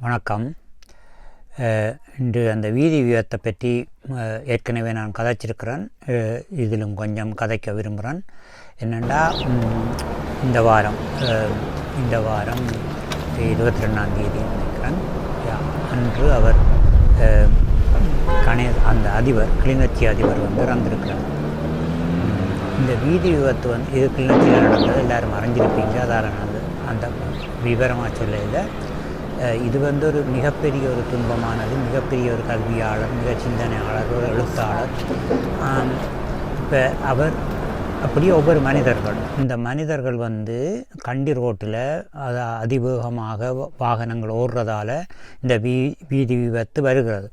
வணக்கம். இன்று அந்த வீதி விபத்தை பற்றி ஏற்கனவே நான் கதைச்சிருக்கிறேன். இதிலும் கொஞ்சம் கதைக்க விரும்புகிறேன். என்னென்னா, இந்த வாரம் 22ஆம் தேதி நினைக்கிறேன், அன்று அவர் அந்த அதிபர், கிளிநொச்சி அதிபர் இறந்திருக்கிறார். இந்த வீதி விபத்து இது கிளிநொச்சியில் நடந்தது, எல்லோரும் அறிஞ்சிருப்பீங்க. அதால் நான் அந்த விவரமாக சொல்ல, இது ஒரு மிகப்பெரிய ஒரு துன்பமானது. மிகப்பெரிய ஒரு கல்வியாளர், மிக சிந்தனையாளர், ஒரு எழுத்தாளர். இப்போ அவர் அப்படியே ஒவ்வொரு மனிதர்கள், இந்த மனிதர்கள் கண்டி ரோட்டில் அதிவேகமாக வாகனங்கள் ஓடுறதால இந்த வீதி விபத்து வருகிறது.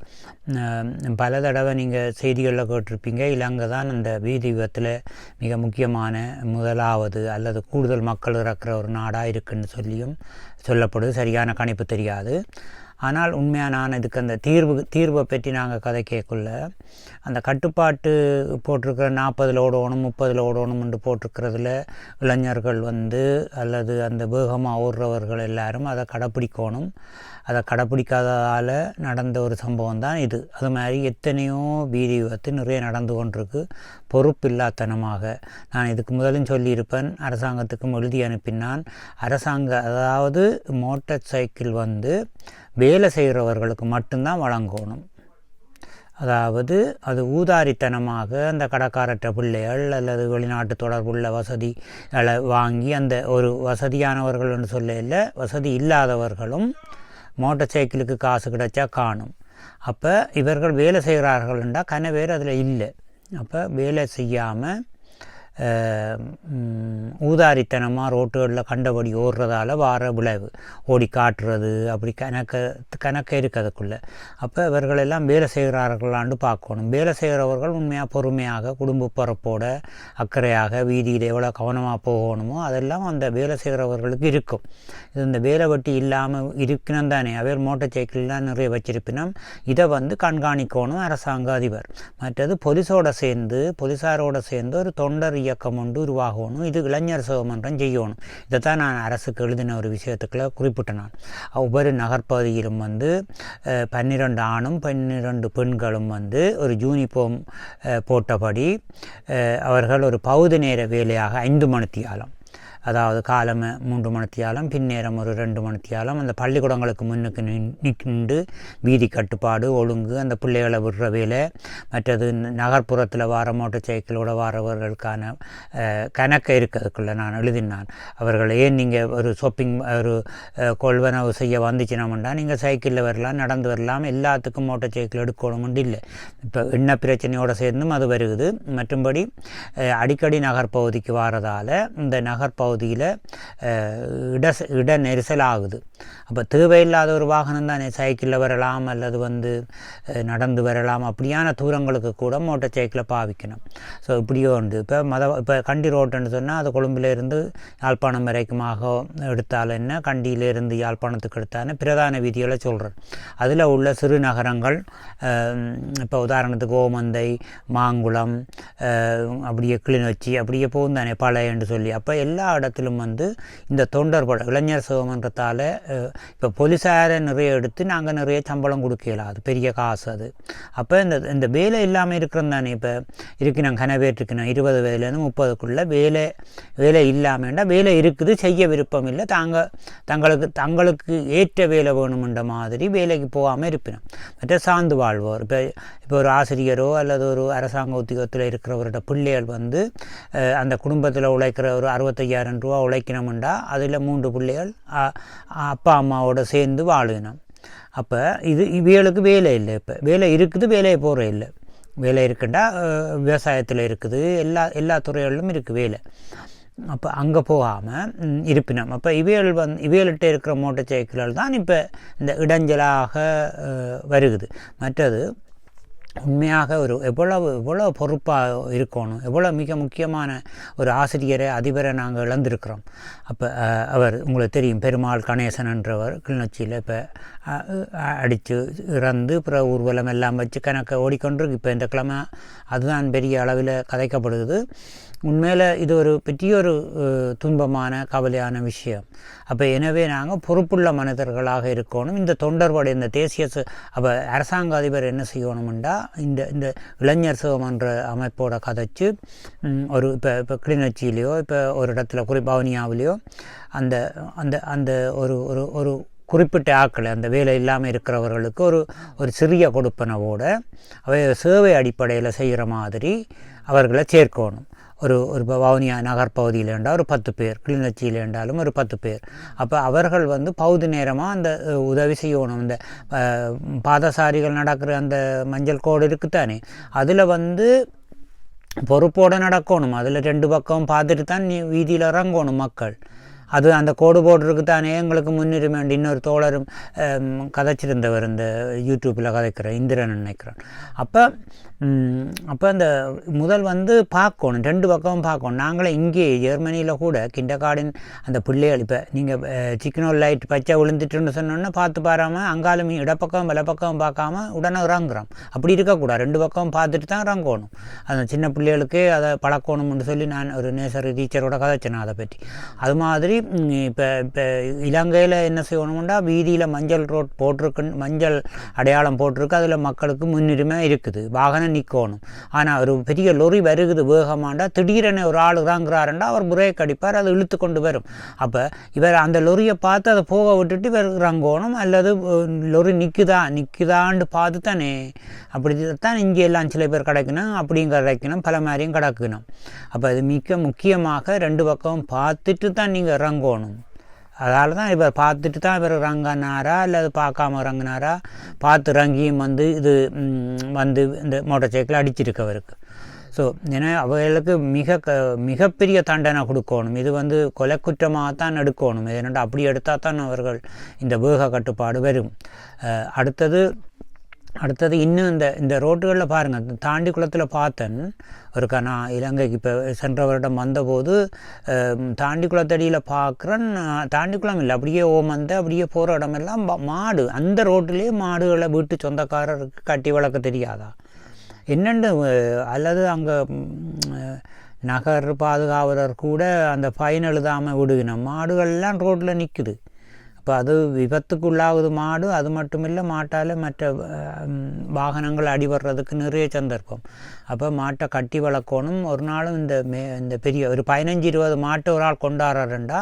பல தடவை நீங்கள் செய்திகளில் கேட்டிருப்பீங்க, இலங்கை தான் அந்த வீதி விபத்தில் மிக முக்கியமான முதலாவது அல்லது கூடுதல் மக்கள் இறக்குற ஒரு நாடாக இருக்குன்னு சொல்லியும் சொல்லப்படுது. சரியான கணிப்பு தெரியாது. ஆனால் உண்மையாக நான் இதுக்கு அந்த தீர்வை பற்றி நாங்கள் கதை கேட்கல. அந்த கட்டுப்பாட்டு போட்டிருக்கிற 40 ஓடணும் 30 ஓடணும்னு போட்டிருக்கிறதுல இளைஞர்கள் அல்லது அந்த வேகமாக ஓடுறவர்கள் எல்லாரும் அதை கடைப்பிடிக்கணும். அதை கடைப்பிடிக்காததால் நடந்த ஒரு சம்பவம் தான் இது. அது மாதிரி எத்தனையோ வீதி விபத்து நிறைய நடந்து கொண்டிருக்கு பொறுப்பில்லாத்தனமாக. நான் இதுக்கு முதலும் சொல்லியிருப்பேன், அரசாங்கத்துக்கும் எழுதி அனுப்பினான். அதாவது மோட்டார் சைக்கிள் வேலை செய்கிறவர்களுக்கு மட்டும்தான் வழங்கணும். அதாவது அது ஊதாரித்தனமாக அந்த கடைக்காரற்ற பிள்ளைகள் அல்லது வெளிநாட்டு தொடர்புள்ள வசதி வாங்கி அந்த ஒரு வசதியானவர்கள் என்று சொல்ல, வசதி இல்லாதவர்களும் மோட்டார் சைக்கிளுக்கு காசு கிடைச்சா காணும். அப்போ இவர்கள் வேலை செய்கிறார்கள்ன்றா கனவேர் அதில் இல்லை. அப்போ வேலை செய்யாமல் ஊதாரித்தனமாக ரோட்டுகளில் கண்டபடி ஓடுறதால வார விளைவு, ஓடி காட்டுறது, அப்படி கணக்க இருக்குது அதுக்குள்ளே. அப்போ இவர்களெல்லாம் வேலை செய்கிறார்களான்னு பார்க்கணும். வேலை செய்கிறவர்கள் உண்மையாக பொறுமையாக குடும்ப பொறுப்போட அக்கறையாக வீதியில் எவ்வளோ கவனமாக போகணுமோ அதெல்லாம் அந்த வேலை செய்கிறவர்களுக்கு இருக்கும். இது இந்த வேலை வெட்டி இல்லாமல் இருக்கணும் தானே. அவர் மோட்டார் சைக்கிள்லாம் நிறைய வச்சிருப்பினோம். இதை கண்காணிக்கணும் அரசாங்க அதிபர். மற்றது போலீஸாரோட சேர்ந்து ஒரு தொண்டர் இயக்கம் உருவாகணும். இது இளைஞர் சமன்றம் செய்யணும். இதை தான் நான் அரசுக்கு எழுதின ஒரு விஷயத்துக்குள்ள குறிப்பிட்டேன். நான் ஒவ்வொரு நகர்ப்பகுதியிலும் 12 ஆணும் 12 பெண்களும் ஒரு யூனிஃபார்ம் போட்டபடி அவர்கள் ஒரு பகுதி நேர வேலையாக 5 மணித்தியாலம், அதாவது காலமை 3 மணித்தியாலம், பின்னேரம் ஒரு 2 மணித்தியாலம் அந்த பள்ளிக்கூடங்களுக்கு முன்னுக்கு நின்று வீதி கட்டுப்பாடு, ஒழுங்கு, அந்த பிள்ளைகளை விடுற வேலை, மற்றது நகர்ப்புறத்தில் வார மோட்டார் சைக்கிளோட வாரவர்களுக்கான கணக்கை இருக்கிறதுக்குள்ளே நான் எழுதினான். அவர்கள் ஏன் நீங்கள் ஒரு ஷாப்பிங் ஒரு கொள்வனவு செய்ய வந்துச்சுனோம்னா நீங்கள் சைக்கிளில் வரலாம், நடந்து வரலாம், எல்லாத்துக்கும் மோட்டார் சைக்கிள் எடுக்கணும்னு இல்லை. இப்போ எண்ணெய் பிரச்சனையோடு சேர்ந்தும் அது வருகுது. மற்றும்படி அடிக்கடி நகர்ப்பகுதிக்கு வாரதால் இந்த நகர்ப்பகுதி இட நெரிசல் ஆகுது. அப்போ தேவையில்லாத ஒரு வாகனம் தானே, சைக்கிளில் வரலாம் அல்லது நடந்து வரலாம். அப்படியான தூரங்களுக்கு கூட மோட்டார் சைக்கிளை பாவிக்கணும். ஸோ இப்படியோ உண்டு. இப்போ கண்டி ரோட்டுன்னு சொன்னால் அது கொழும்பிலிருந்து யாழ்ப்பாணம் வரைக்குமாக எடுத்தால் என்ன, கண்டியிலிருந்து யாழ்ப்பாணத்துக்கு எடுத்தாலும் பிரதான வீதிகளை சொல்கிறேன். அதில் உள்ள சிறு நகரங்கள், இப்போ உதாரணத்துக்கு ஓமந்தை, மாங்குளம், அப்படியே கிளிநொச்சி, அப்படியே போகும் தானே பழையன்னு சொல்லி. அப்போ எல்லா இடத்திலும் இந்த தொண்டர் இளைஞர் சிவமன்றத்தால் இப்போ போலீஸாரை நிறைய எடுத்து நாங்கள் நிறைய சம்பளம் கொடுக்கலாம். அது பெரிய காசு அது. அப்போ இந்த வேலை இல்லாமல் இருக்கிறோம் தானே. இப்போ இருக்கணும் கனவேற்று இருக்கணும் 20 வயதுலேருந்து 30க்குள்ளே வேலை இல்லாமல்டா வேலை இருக்குது, செய்ய விருப்பம் இல்லை, தங்களுக்கு ஏற்ற வேலை வேணுமென்ற மாதிரி வேலைக்கு போகாமல் இருப்பினோம். மற்ற சார்ந்து வாழ்வோர், இப்போ ஒரு ஆசிரியரோ அல்லது ஒரு அரசாங்க உத்தியோகத்தில் இருக்கிறவரோட பிள்ளைகள் அந்த குடும்பத்தில் உழைக்கிற ஒரு 65,000 ரூபா உழைக்கணும்டா அதில் 3 பிள்ளைகள் அப்பா அம்மாவோட சேர்ந்து வாழணும். அப்போ இவைகளுக்கு வேலை இல்லை. இப்போ வேலை இருக்குது, வேலையை போகிற இல்லை. வேலை இருக்குண்டா விவசாயத்தில் இருக்குது, எல்லா துறைகளிலும் இருக்குது வேலை. அப்போ அங்கே போகாமல் இருப்பினோம். அப்போ இவைகள்கிட்ட இருக்கிற மோட்டார் சைக்கிள்கள் தான் இப்போ இந்த இடைஞ்சலாக வருகுது. மற்றது உண்மையாக எவ்வளோ பொறுப்பாக இருக்கணும், எவ்வளோ மிக முக்கியமான ஒரு ஆசிரியரை அதிபரை நாங்கள் இழந்திருக்கிறோம். அப்போ அவர் உங்களுக்கு தெரியும், பெருமாள் கணேசன் என்றவர் கிளிநொச்சியில் இப்போ அடித்து இறந்து பிறகு ஊர்வலம் எல்லாம் வச்சு கணக்கை ஓடிக்கொண்டிருக்கு. இப்போ இந்த கிழமை அதுதான் பெரிய அளவில் கதைக்கப்படுது. உண்மையில் இது ஒரு பெரிய ஒரு துன்பமான கவலையான விஷயம். அப்போ எனவே நாங்கள் பொறுப்புள்ள மனிதர்களாக இருக்கணும். இந்த தொண்டர்படை இந்த தேசிய அப்போ அரசாங்க அதிபர் என்ன செய்யணும்டா இந்த இளைஞர் சிவமன்ற அமைப்போட கதைச்சு ஒரு இப்போ கிளிநொச்சியிலையோ இப்போ ஒரு இடத்துல பவனியாவிலையோ அந்த அந்த அந்த ஒரு ஒரு ஒரு குறிப்பிட்ட ஆட்களை அந்த வேலை இல்லாமல் இருக்கிறவர்களுக்கு ஒரு சிறிய கொடுப்பனவோட அவை சேவை அடிப்படையில் செய்கிற மாதிரி அவர்களை சேர்க்கணும். ஒரு வவுனியா நகர்பகுதியில் இருந்தால் ஒரு 10 பேர், கிளிநொச்சியில் இருந்தாலும் ஒரு 10 பேர். அப்போ அவர்கள் பகுதி நேரமாக அந்த உதவி செய்யணும். இந்த பாதசாரிகள் நடக்கிற அந்த மஞ்சள் கோடு இருக்குத்தானே, அதில் பொறுப்போடு நடக்கணும். அதில் 2 பக்கம் பார்த்துட்டு தான் வீதியில் இறங்கணும் மக்கள். அது அந்த கோடு போடுறதுக்கு தானே எங்களுக்கு முன்னுரிமை. இன்னொரு தோழரும் கதைச்சிருந்தவர் இந்த யூடியூப்பில் கதைக்கிற இந்திரன் நினைக்கிறேன். அப்போ அந்த முதல் பார்க்கணும், 2 பக்கமும் பார்க்கணும். நாங்களே இங்கே ஜெர்மனியில் கூட கிண்டகார்டன் அந்த பிள்ளைகள் இப்போ நீங்கள் சிக்கனோ லைட் பச்சை விழுந்துட்டுன்னு சொன்னோன்னா பார்த்து பாராமல் அங்காலும் இடப்பக்கம் வலப்பக்கம் பார்க்காம உடனே இறங்குறோம். அப்படி இருக்கக்கூடாது, 2 பக்கம் பார்த்துட்டு தான் இறங்கணும். அந்த சின்ன பிள்ளைகளுக்கு அதை பழக்கணும்னு சொல்லி நான் ஒரு நேசர் டீச்சரோட கதைச்சேன் அதை பற்றி. அது மாதிரி இப்போ இலங்கையில் என்ன செய்யணும்னா வீதியில் மஞ்சள் ரோட் போட்டிருக்கு, மஞ்சள் அடையாளம் போட்டிருக்கு, அதில் மக்களுக்கு முன்னுரிமை இருக்குது, வாகனம் நிற்கணும். ஆனால் ஒரு பெரிய லொரி வருகுது வேகமாண்டா, திடீரென ஒரு ஆள் இறங்குறாருண்டா அவர் பிரேக் அடிப்பார், அதை இழுத்து கொண்டு வரும். அப்போ இவர் அந்த லொரியை பார்த்து அதை போக விட்டுட்டு இவர் இறங்கணும், அல்லது லொரி நிற்குதான்னு பார்த்து தானே. அப்படி தான் இங்கே எல்லாம் சில பேர் கிடைக்கணும், அப்படியும் கிடைக்கணும், பல மாதிரியும் கிடக்கணும். அப்போ இது மிக முக்கியமாக 2 பக்கம் பார்த்துட்டு தான் நீங்கள் இறங்கணும். அதால் தான் இவர் பார்த்துட்டு தான் இவர் இறங்கினாரா அல்லது பார்க்காம இறங்கினாரா, பார்த்து இறங்கியும் இது இந்த மோட்டார் சைக்கிள் அடிச்சிருக்கவருக்கு. ஸோ ஏன்னா அவைகளுக்கு மிகப்பெரிய தண்டனை கொடுக்கணும். இது கொலை குற்றமாகத்தான் எடுக்கணும். ஏன்னா அப்படி எடுத்தால் தான் அவர்கள் இந்த வேக கட்டுப்பாடு வரும். அடுத்தது இன்னும் இந்த ரோட்டுகளில் பாருங்கள், தாண்டி குளத்தில் பார்த்தேன் ஒருக்கா. நான் இலங்கைக்கு இப்போ சென்ற வருடம் வந்தபோது தாண்டி குளத்தடியில் பார்க்குறேன், தாண்டி குளம் இல்லை, அப்படியே அப்படியே போகிற இடமெல்லாம் மாடு, அந்த ரோட்டிலே மாடுகளை வீட்டு சொந்தக்காரருக்கு கட்டி வளர்க்க தெரியாதா என்னென்னு, அல்லது அங்கே நகர் பாதுகாவலர் கூட அந்த ஃபைன் எழுதாமல் விடுவினோம். மாடுகள்லாம் ரோட்டில் நிற்குது. இப்போ அது விபத்துக்குள்ளாகுது மாடு. அது மட்டும் இல்லை, மாட்டால் மற்ற வாகனங்கள் அடிபடுறதுக்கு நிறைய சந்தர்ப்பம். அப்போ மாட்டை கட்டி வளர்க்கணும். ஒரு நாளும் இந்த பெரிய ஒரு 15-20 மாட்டை ஒரு ஆள் கொண்டாடுறா,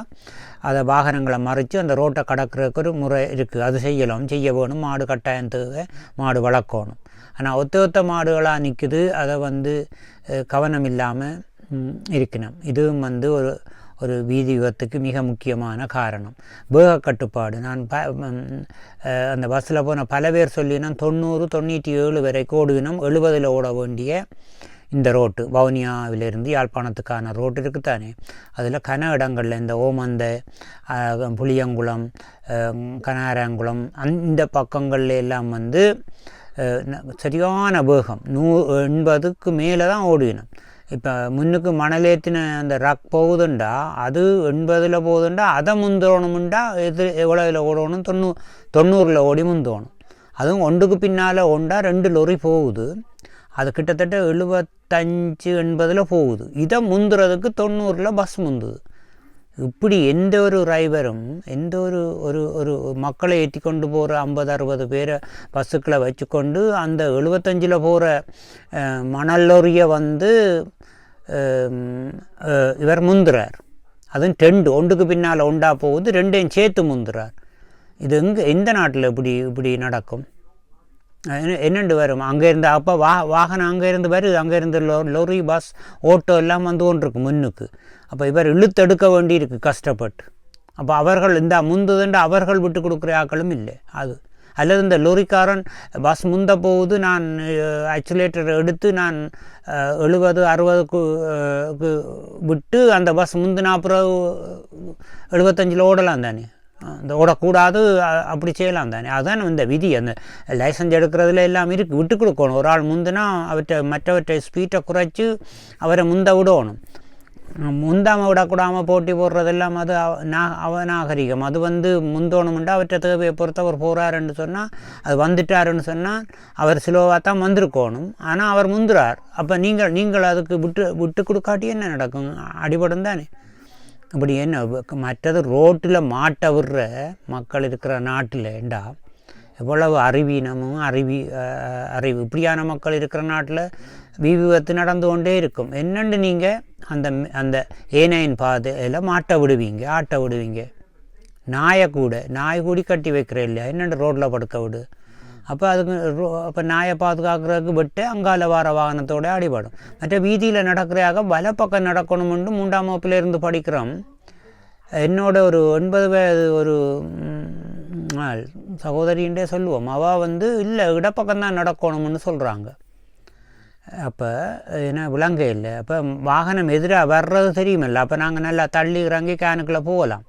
அதை வாகனங்களை மறைச்சு அந்த ரோட்டை கடக்கிறதுக்கு ஒரு முறை இருக்குது. அது செய்ய வேணும். மாடு கட்டாயம் தேவை, மாடு வளர்க்கணும். ஆனால் ஒத்த மாடுகளாக நிற்குது, அதை கவனம் இல்லாமல் இருக்கணும். இதுவும் ஒரு வீதி விபத்துக்கு மிக முக்கியமான காரணம். வேக கட்டுப்பாடு. நான் அந்த பஸ்ஸில் போன பல பேர் சொல்லினா 90-97 வரைக்கும் ஓடுவினோம். 70 ஓட வேண்டிய இந்த ரோட்டு வவுனியாவிலிருந்து யாழ்ப்பாணத்துக்கான ரோட்டு இருக்குத்தானே, அதில் கன இடங்களில் இந்த ஓமந்தை, புளியங்குளம், கனாரங்குளம் அந்த பக்கங்கள்ல எல்லாம் சரியான வேகம் 180க்கு மேலே தான் ஓடுவினோம். இப்போ முன்னுக்கு மணலேற்றின அந்த ரக் போகுதுண்டா, அது 80 போகுதுண்டா, அதை முந்தோணுமுண்டா எவ்வளோவில் ஓடணும், 90 ஓடி முந்தோணும். அதுவும் ஒன்றுக்கு பின்னால் 2 லொரி போகுது, அது கிட்டத்தட்ட 75-80 போகுது. இதை முந்துறதுக்கு 90 பஸ் முந்துது. இப்படி எந்த ஒரு டிரைவரும் எந்த ஒரு மக்களை ஏற்றி கொண்டு போகிற 50-60 பேரை பஸ்ஸுக்களை வச்சுக்கொண்டு அந்த 75 போகிற மணல் லொரியை இவர் முந்துறார். அதுவும் 2 ஒன்றுக்கு பின்னால் ஒன்றா போகுது, 2ஐயும் சேர்த்து முந்துறார். இது எந்த நாட்டில் இப்படி நடக்கும்? என்னென்று வரும்? அங்கேருந்து அப்போ வாகனம் அங்கேருந்து வருது, அங்கேருந்து லொரி பஸ் ஓட்டோ எல்லாம் கொண்டிருக்கு முன்னுக்கு. அப்போ இவர் இழுத்தெடுக்க வேண்டியிருக்கு கஷ்டப்பட்டு. அப்போ அவர்கள் இந்த முந்துதுண்டு அவர்கள் விட்டு கொடுக்குற ஆக்களும் இல்லை. அது அல்லது இந்த லொரிக்காரன் பஸ் முந்த போகுது, நான் ஆக்சுலேட்டர் எடுத்து நான் 70-60க்கு விட்டு அந்த பஸ் முந்தினா அப்புறம் 75 ஓடலாம் தானே, அந்த ஓடக்கூடாது, அப்படி செய்யலாம் தானே. அதுதான் இந்த விதி. அந்த லைசன்ஸ் எடுக்கிறதுல எல்லாம் இருக்குது, விட்டு கொடுக்கணும். ஒரு ஆள் முந்தினா மற்றவற்றை ஸ்பீட்டை குறைச்சி அவரை முந்த விடணும். முந்தாமல் விடக்கூடாமல் போட்டி போடுறதெல்லாம் அது அவநாகரிகம். அது முந்தோணுமெண்டு அவற்றை தேவையை பொறுத்து அவர் போகிறாருன்னு சொன்னால், அது வந்துட்டாருன்னு சொன்னால் அவர் ஸ்லோவாக தான் வந்திருக்கணும். ஆனால் அவர் முந்துறார். அப்போ நீங்கள் அதுக்கு விட்டு கொடுக்காட்டி என்ன நடக்கும்? அடிபடும் தானே. அப்படி என்ன மற்றது ரோட்டில் மாட்ட விடுற மக்கள் இருக்கிற நாட்டில் ஏண்டா எவ்வளவு அறிவீனமும் அறிவு இப்படியான மக்கள் இருக்கிற நாட்டில் விபத்து நடந்து கொண்டே இருக்கும். என்னென்று நீங்கள் அந்த ஏனையின் பாதையில் ஆட்ட விடுவீங்க. நாய் கூடி கட்டி வைக்கிற இல்லையா, என்னென்று ரோட்டில் படுக்க விடு. அப்போ நாயை பாதுகாக்கிறதுக்கு விட்டு அங்கால வார வாகனத்தோடு அடிபடும். மற்ற வீதியில் நடக்கிறதாக வலப்பக்கம் நடக்கணும்னு 3ஆம் வகுப்பிலேருந்து படிக்கிறோம். என்னோட ஒரு 9 வயது ஒரு சகோதரின்றே சொல்லுவோம். அவள் இல்லை இடப்பக்கம்தான் நடக்கணும்னு சொல்கிறாங்க. அப்போ ஏன்னா விளங்க இல்லை. அப்போ வாகனம் எதிராக வர்றது தெரியுமில்ல. அப்போ நாங்கள் நல்லா தள்ளி இறங்கி கேனுக்குள்ளே போகலாம்.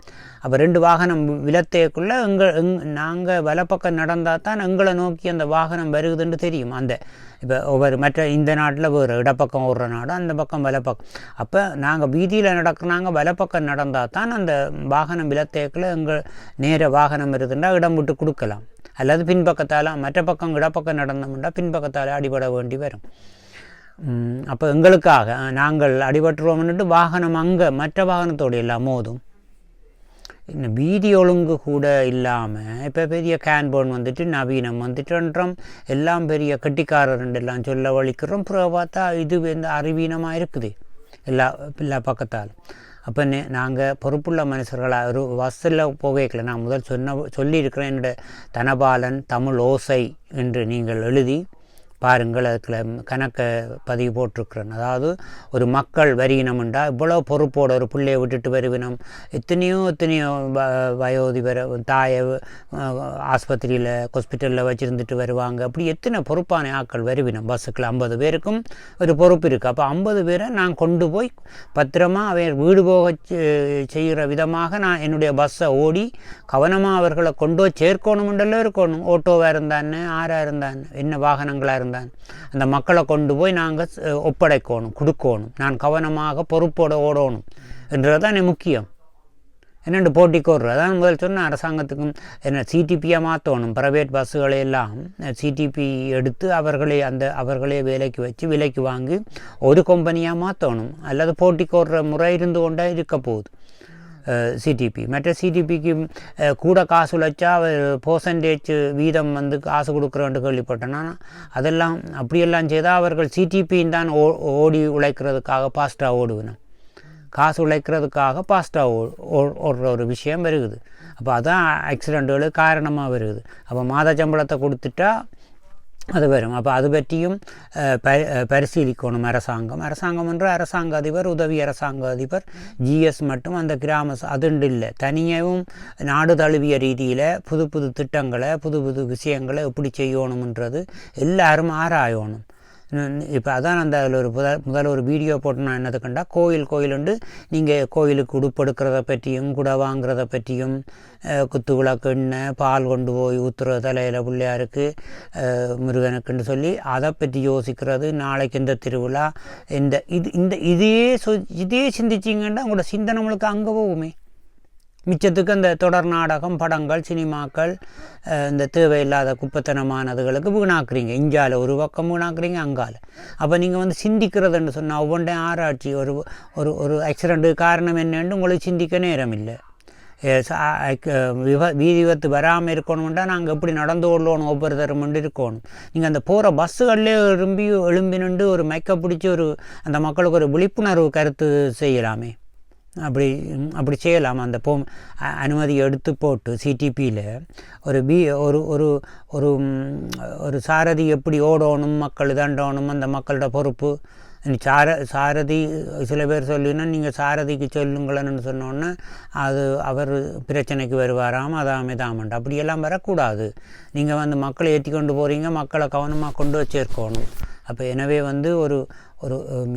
அப்போ 2 வாகனம் விலத்தைக்குள்ளே நாங்கள் வலப்பக்கம் நடந்தால் தான் எங்களை நோக்கி அந்த வாகனம் வருகுதுன்னு தெரியும். இப்போ ஒவ்வொரு மற்ற இந்த நாட்டில் வேறு இடப்பக்கம் ஓடுற நாடு, அந்த பக்கம் வலப்பக்கம். அப்போ நாங்கள் வீதியில் நடக்கிறாங்க வலப்பக்கம் நடந்தால் தான் அந்த வாகனம் விலத்தைக்குள்ளே நேர வாகனம் வருதுன்னா இடம் விட்டு கொடுக்கலாம். அல்லது பின்பக்கத்தால் மற்ற பக்கம் இடப்பக்கம் நடந்தோம்னா பின்பக்கத்தால் அடிபட வேண்டி வரும். அப்போ எங்களுக்காக நாங்கள் அடிபட்டுருவோம்னுட்டு வாகனம் அங்கே மற்ற வாகனத்தோடு எல்லாம் மோதும். இன்னும் வீதி ஒழுங்கு கூட இல்லாமல் இப்போ பெரிய கேன்போன் நவீனம் வந்துட்டுன்றோம். எல்லாம் பெரிய கட்டிக்காரரெல்லாம் சொல்ல வலிக்கிறோம். அப்புறம் பார்த்தா இது அறிவீனமாக இருக்குது எல்லா பக்கத்தால். அப்போ நாங்கள் பொறுப்புள்ள மனுஷர்களாக ஒரு பஸ்ஸில் போகல. நான் முதல் சொல்லியிருக்கிறேன். என்னோடய தனபாலன் தமிழ் ஓசை என்று நீங்கள் எழுதி பாருங்கள். அதுக்குள்ள கணக்கை பதிவு போட்டிருக்கிறேன். அதாவது ஒரு மக்கள் வரியினம்ண்டா இவ்வளோ பொறுப்போடு ஒரு பிள்ளையை விட்டுட்டு வருவினம். எத்தனையோ வயோதிபர தாயை ஆஸ்பத்திரியில் ஹாஸ்பிட்டலில் வச்சுருந்துட்டு வருவாங்க. அப்படி எத்தனை பொறுப்பான ஆட்கள் வருவினம். பஸ்ஸுக்குள்ள 50 பேருக்கும் ஒரு பொறுப்பு இருக்குது. அப்போ 50 பேரை நான் கொண்டு போய் பத்திரமா அவர் வீடு போக செய்கிற விதமாக நான் என்னுடைய பஸ்ஸை ஓடி கவனமாக அவர்களை கொண்டு போய் சேர்க்கணுமெண்டெல்லாம் இருக்கணும். ஓட்டோவாக இருந்தான்னு, ஆறாக இருந்தான்னு, என்ன வாகனங்களாக இருந்தான் அந்த மக்களை கொண்டு போய் நாங்கள் ஒப்படைக்கணும், கொடுக்கணும். நான் கவனமாக பொறுப்போடு ஓடணும் என்றதுதான் முக்கியம். என்னென்று போட்டிக்கு ஓடுறது அதான் முதல் சொன்ன அரசாங்கத்துக்கும் என்ன சிடிபியாக மாற்றணும். ப்ரைவேட் பஸ்ஸுகளையெல்லாம் சிடிபி எடுத்து அவர்களே வேலைக்கு வச்சு விலைக்கு வாங்கி ஒரு கம்பெனியாக மாற்றணும். அல்லது போட்டிக்கு ஓடுற முறை இருந்து கொண்டே இருக்க போகுது சிடிபி. மற்ற சிடிபிக்கு கூட காசு உழைச்சா பர்சன்டேஜ் வீதம் காசு கொடுக்குறோன்னு கேள்விப்பட்டேன்னா அதெல்லாம் அப்படியெல்லாம் செய்தால் அவர்கள் சிடிபின்னு தான் ஓடி உழைக்கிறதுக்காக பாஸ்ட்டாக ஓடுவேணும். காசு உழைக்கிறதுக்காக பாஸ்ட்டாக ஓடுற ஒரு விஷயம் வருகுது. அப்போ அதுதான் ஆக்சிடெண்ட்டுகளுக்கு காரணமாக வருகுது. அப்போ மாத சம்பளத்தை கொடுத்துட்டா அது வரும். அப்போ அது பற்றியும் பரிசீலிக்கணும் அரசாங்கம் என்ற அரசாங்க அதிபர், உதவி அரசாங்க அதிபர், ஜிஎஸ் மட்டும் அந்த கிராம அதுண்டு இல்லை. தனியாகவும் நாடு தழுவிய ரீதியில் புது திட்டங்களை புது விஷயங்களை எப்படி செய்யணுன்றது எல்லாரும் ஆராயணும். இப்போ அதான் அந்த அதில் ஒரு முதல்ல ஒரு வீடியோ போட்டு நான் என்னது கண்டா கோயிலுண்டு நீங்கள் கோயிலுக்கு உடுப்படுக்கிறத பற்றியும் கூட வாங்குறத பற்றியும் குத்து விளக்கு எண்ணெய் பால் கொண்டு போய் ஊற்றுற தலையில் பிள்ளையாருக்கு முருகனுக்குன்னு சொல்லி அதை பற்றி யோசிக்கிறது. நாளைக்கு இந்த திருவிழா இதே சிந்திச்சிங்கன்னா உங்களோட சிந்தனை நம்மளுக்கு அங்கே போகுமே. மிச்சத்துக்கு அந்த தொடர் நாடகம், படங்கள், சினிமாக்கள், இந்த தேவையில்லாத குப்பத்தனமானதுகளுக்கு வீணாக்குறீங்க. இஞ்சால ஒரு பக்கம் வீணாக்குறீங்க, அங்கால. அப்போ நீங்கள் சிந்திக்கிறதுன்னு சொன்னால் ஒவ்வொன்றையும் ஆராய்ச்சி ஒரு ஆக்சிடெண்ட்டுக்கு காரணம் என்னன்னு உங்களுக்கு சிந்திக்க நேரம் இல்லை. வீதி விபத்து வராமல் இருக்கணும்னா நாங்கள் எப்படி நடந்து கொள்ளணும் ஒவ்வொரு தரமுண்டு இருக்கணும். நீங்கள் அந்த போகிற பஸ்ஸுகள்லேயே எழும்பி நின்று ஒரு மைக்கை பிடிச்சி அந்த மக்களுக்கு ஒரு விழிப்புணர்வு கருத்து செய்யலாமே. அப்படி செய்யலாம். அந்த அனுமதி எடுத்து போட்டு சிடிபியில் ஒரு சாரதி எப்படி ஓடணும், மக்கள் தண்டணும், அந்த மக்களோட பொறுப்பு. சாரதி சில பேர் சொல்லினா நீங்கள் சாரதிக்கு சொல்லுங்களேன்னு சொன்னோன்னே அது அவர் பிரச்சனைக்கு வருவாராம், அதாமேதாமண்டு. அப்படியெல்லாம் வரக்கூடாது. நீங்கள் மக்களை ஏற்றி கொண்டு போகிறீங்க, மக்களை கவனமாக கொண்டு வச்சிருக்கணும். அப்போ எனவே ஒரு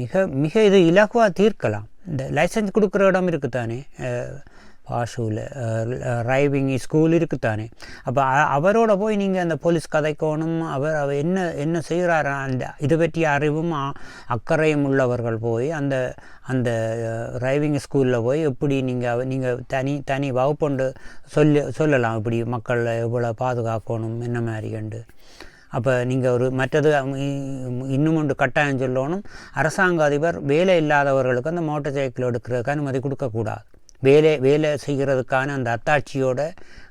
மிக மிக இது இலகுவாக தீர்க்கலாம். இந்த லைசன்ஸ் கொடுக்குற இடம் இருக்குது தானே, பாஷூவில் டிரைவிங் ஸ்கூல் இருக்குத்தானே. அப்போ அவரோட போய் நீங்கள் அந்த போலீஸ் கதைக்கோணும். அவர் என்ன செய்கிறாரு அந்த இதை பற்றிய அறிவும் அக்கறையும் உள்ளவர்கள் போய் அந்த அந்த டிரைவிங் ஸ்கூலில் போய் எப்படி நீங்கள் தனி வகுப்புண்டு சொல்லலாம், இப்படி மக்களை எவ்வளோ பாதுகாக்கணும் என்ன மாதிரி கண்டு. அப்போ நீங்கள் ஒரு மற்றது இன்னும் ஒன்று கட்டாயம் சொல்லணும், அரசாங்க அதிபர் வேலை இல்லாதவர்களுக்கு அந்த மோட்டார் சைக்கிள் எடுக்கிறதுக்கு அனுமதி கொடுக்கக்கூடாது. வேலை செய்கிறதுக்கான அந்த அத்தாட்சியோட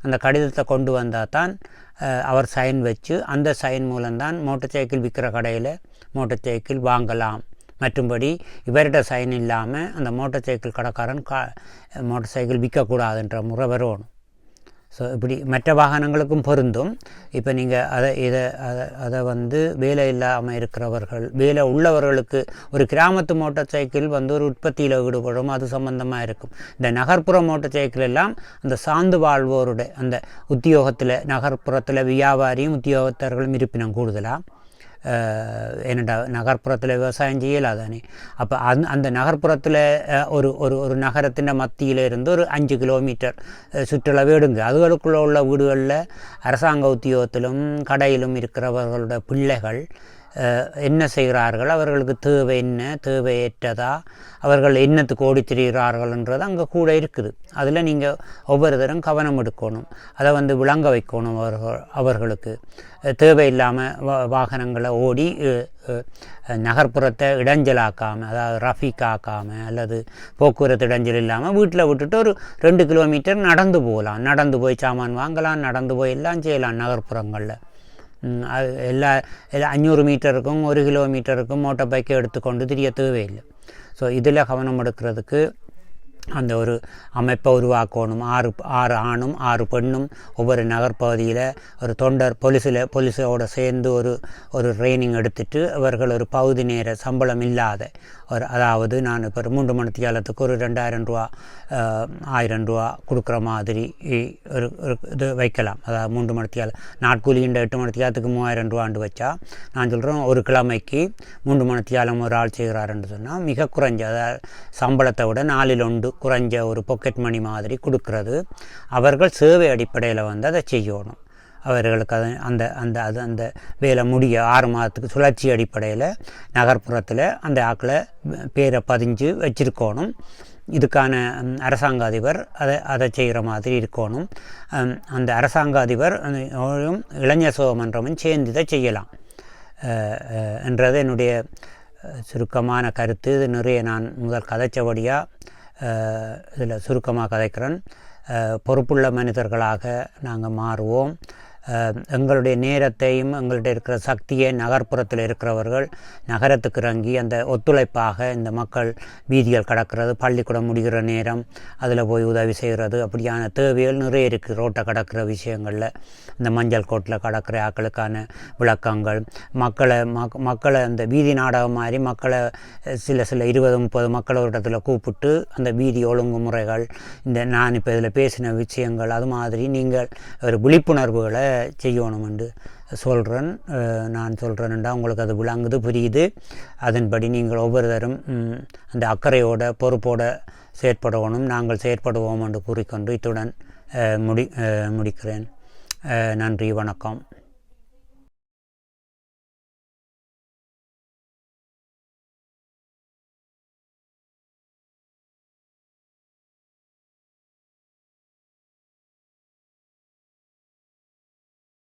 அந்த கடிதத்தை கொண்டு வந்தால் தான் அவர் சைன் வச்சு அந்த சைன் மூலம்தான் மோட்டார் சைக்கிள் விற்கிற கடையில் மோட்டார் சைக்கிள் வாங்கலாம். மற்றும்படி இவர்கிட்ட சைன் இல்லாமல் அந்த மோட்டார் சைக்கிள் கடைக்காரன் மோட்டார் சைக்கிள் விற்கக்கூடாதுன்ற முறை வரணும். ஸோ இப்படி மற்ற வாகனங்களுக்கும் பொருந்தும். இப்போ நீங்கள் அதை வேலை இல்லாமல் இருக்கிறவர்கள், வேலை உள்ளவர்களுக்கு ஒரு கிராமத்து மோட்டார் சைக்கிள் ஒரு உற்பத்தியில் ஈடுபடும், அது சம்பந்தமாக இருக்கும். இந்த நகர்ப்புற மோட்டார் சைக்கிள் எல்லாம் அந்த சார்ந்து வாழ்வோருடைய அந்த உத்தியோகத்தில் நகர்ப்புறத்தில் வியாபாரியும் உத்தியோகத்தர்களும் இருப்பினும் கூடுதலாக என்னடா நகர்ப்புறத்தில் விவசாயம் செய்யலாதானே. அப்போ அந்த நகர்ப்புறத்தில் ஒரு நகரத்தின் மத்தியில் இருந்து ஒரு 5 கிலோமீட்டர் சுற்றளவு எடுங்க. அதுகளுக்குள்ள உள்ள வீடுகளில் அரசாங்க உத்தியோகத்திலும் கடையிலும் இருக்கிறவர்களோட பிள்ளைகள் என்ன செய்கிறார்கள், அவர்களுக்கு தேவை என்ன, தேவையற்றதா, அவர்கள் என்னத்துக்கு ஓடி திரிகிறார்கள்ன்றது அங்கே கூட இருக்குது. அதில் நீங்கள் ஒவ்வொருத்தரும் கவனம் எடுக்கணும், அதை விளங்க வைக்கணும். அவர்களுக்கு தேவையில்லாமல் வாகனங்களை ஓடி நகர்ப்புறத்தை இடைஞ்சலாக்காமல், அதாவது ரஃபிக் ஆக்காமல் அல்லது போக்குவரத்து இடைஞ்சல் இல்லாமல் வீட்டில் விட்டுட்டு ஒரு 2 கிலோமீட்டர் நடந்து போகலாம். நடந்து போய் சாமான் வாங்கலாம், நடந்து போய் எல்லாம் செய்யலாம். நகர்ப்புறங்களில் எல்லா 500 மீட்டருக்கும் 1 கிலோமீட்டருக்கும் மோட்டார் பைக்கை எடுத்துக்கொண்டு திரிய தேவையில்லை. ஸோ இதில் கவனம் எடுக்கிறதுக்கு அந்த ஒரு அமைப்பை உருவாக்கணும். 6 ஆணும் 6 பெண்ணும் ஒவ்வொரு நகர்ப்பகுதியில் ஒரு தொண்டர் போலீஸோடு சேர்ந்து ஒரு ட்ரைனிங் எடுத்துட்டு அவர்கள் ஒரு பகுதி நேர சம்பளம் இல்லாத அதாவது நான் இப்போ 3 மணித்தியாலத்துக்கு ஒரு 2000 ரூபா 1000 ரூபா கொடுக்குற மாதிரி ஒரு இது வைக்கலாம். அதாவது 3 மணித்தியாலம் நாட்கூலின்ற 8 மணித்தியாலத்துக்கு 3000 ரூபாண்டு வச்சா, நான் சொல்கிறேன் ஒரு கிழமைக்கு 3 மணித்தியாலம் ஒரு ஆள் செய்கிறாருன்னு சொன்னால் மிக குறைஞ்ச, அதாவது சம்பளத்தை விட 4 1 குறைஞ்ச ஒரு பாக்கெட் மணி மாதிரி கொடுக்கறது. அவர்கள் சேவை அடிப்படையில் அதை செய்யணும். அவர்களுக்கு அந்த வேலை முடிய 6 மாதத்துக்கு சுழற்சி அடிப்படையில் நகர்ப்புறத்தில் அந்த ஆக்களை பேரை பதிஞ்சு வச்சுருக்கணும். இதுக்கான அரசாங்க அதிபர் அதை செய்கிற மாதிரி இருக்கணும். அந்த அரசாங்க அதிபர் இளைஞர் சுக மன்றமும் சேர்ந்து இதை செய்யலாம் என்றது என்னுடைய சுருக்கமான கருத்து. இது நிறைய நான் முதல் கதைச்சபடியாக இதில் சுருக்கமாக கதைக்கிறேன். பொறுப்புள்ள மனிதர்களாக நாங்கள் மாறுவோம். எங்களுடைய நேரத்தையும் எங்கள்கிட்ட இருக்கிற சக்தியை நகர்ப்புறத்தில் இருக்கிறவர்கள் நகரத்துக்கு இறங்கி அந்த ஒத்துழைப்பாக இந்த மக்கள் வீதிகள் கடக்கிறது, பள்ளிக்கூடம் முடிகிற நேரம் அதில் போய் உதவி செய்கிறது, அப்படியான தேவைகள் நிறைய இருக்குது. ரோட்டை கடக்கிற விஷயங்களில் இந்த மஞ்சள் கோட்டில் கடக்கிற ஆக்களுக்கான விளக்கங்கள், மக்களை அந்த வீதி நாடகம் மாதிரி மக்களை சில 20-30 மக்களை ஒரு இடத்துல கூப்பிட்டு அந்த வீதி ஒழுங்குமுறைகள், இந்த நான் இப்போ இதில் பேசின விஷயங்கள், அது மாதிரி நீங்கள் ஒரு விழிப்புணர்வுகளை செய்யணும் என்று சொல்கிறேன். நான் சொல்கிறேன்டா உங்களுக்கு அது விளங்குது, புரியுது. அதன்படி நீங்கள் ஒவ்வொருத்தரும் அந்த அக்கறையோட பொறுப்போடு செயற்படணும். நாங்கள் செயற்படுவோம் என்று கூறிக்கொண்டு இத்துடன் முடிக்கிறேன். நன்றி, வணக்கம்.